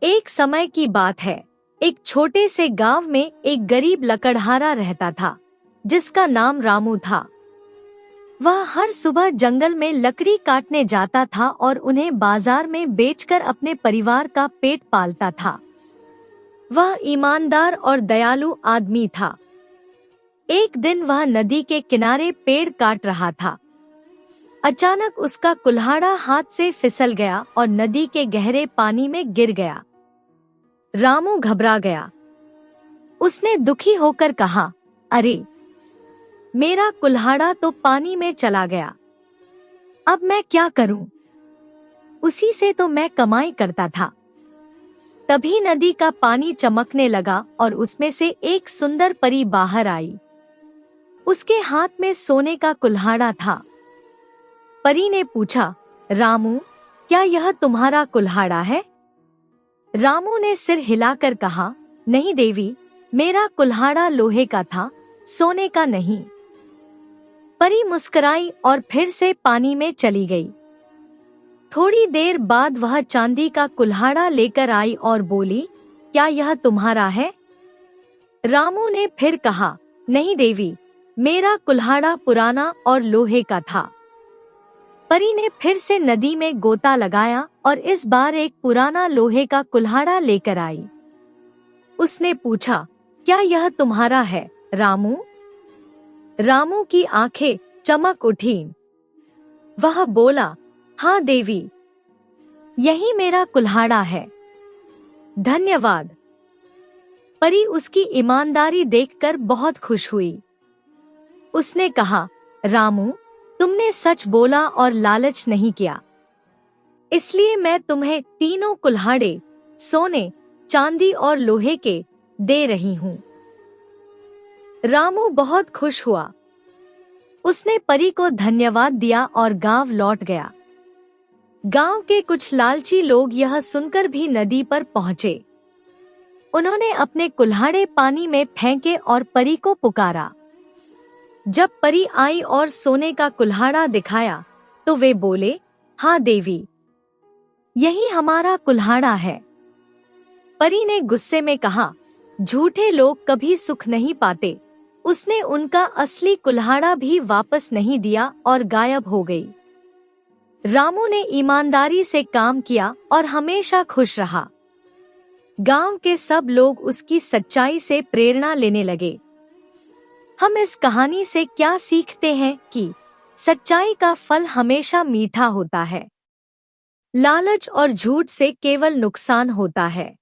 एक समय की बात है। एक छोटे से गांव में एक गरीब लकड़हारा रहता था, जिसका नाम रामू था। वह हर सुबह जंगल में लकड़ी काटने जाता था और उन्हें बाजार में बेचकर अपने परिवार का पेट पालता था। वह ईमानदार और दयालु आदमी था। एक दिन वह नदी के किनारे पेड़ काट रहा था। अचानक उसका कुल्हाड़ा हाथ से फिसल गया और नदी के गहरे पानी में गिर गया। रामू घबरा गया। उसने दुखी होकर कहा, अरे, मेरा कुल्हाड़ा तो पानी में चला गया। अब मैं क्या करूं? उसी से तो मैं कमाई करता था। तभी नदी का पानी चमकने लगा और उसमें से एक सुंदर परी बाहर आई। उसके हाथ में सोने का कुल्हाड़ा था। परी ने पूछा, रामू, क्या यह तुम्हारा कुल्हाड़ा है? रामू ने सिर हिलाकर कहा, नहीं देवी, मेरा कुल्हाड़ा लोहे का था, सोने का नहीं। परी मुस्कुराई और फिर से पानी में चली गई। थोड़ी देर बाद वह चांदी का कुल्हाड़ा लेकर आई और बोली, क्या यह तुम्हारा है? रामू ने फिर कहा, नहीं देवी, मेरा कुल्हाड़ा पुराना और लोहे का था। परी ने फिर से नदी में गोता लगाया और इस बार एक पुराना लोहे का कुल्हाड़ा लेकर आई। उसने पूछा, क्या यह तुम्हारा है, रामू? रामू की आंखें चमक उठीं। वह बोला, हाँ देवी, यही मेरा कुल्हाड़ा है। धन्यवाद। परी उसकी ईमानदारी देखकर बहुत खुश हुई। उसने कहा, रामू, तुमने सच बोला और लालच नहीं किया, इसलिए मैं तुम्हें तीनों कुल्हाड़े सोने, चांदी और लोहे के दे रही हूँ। रामू बहुत खुश हुआ। उसने परी को धन्यवाद दिया और गांव लौट गया। गांव के कुछ लालची लोग यह सुनकर भी नदी पर पहुंचे। उन्होंने अपने कुल्हाड़े पानी में फेंके और परी को पुकारा। जब परी आई और सोने का कुल्हाड़ा दिखाया तो वे बोले, हाँ देवी, यही हमारा कुल्हाड़ा है। परी ने गुस्से में कहा, झूठे लोग कभी सुख नहीं पाते। उसने उनका असली कुल्हाड़ा भी वापस नहीं दिया और गायब हो गई। रामू ने ईमानदारी से काम किया और हमेशा खुश रहा। गांव के सब लोग उसकी सच्चाई से प्रेरणा लेने लगे। हम इस कहानी से क्या सीखते हैं कि सच्चाई का फल हमेशा मीठा होता है। लालच और झूठ से केवल नुकसान होता है।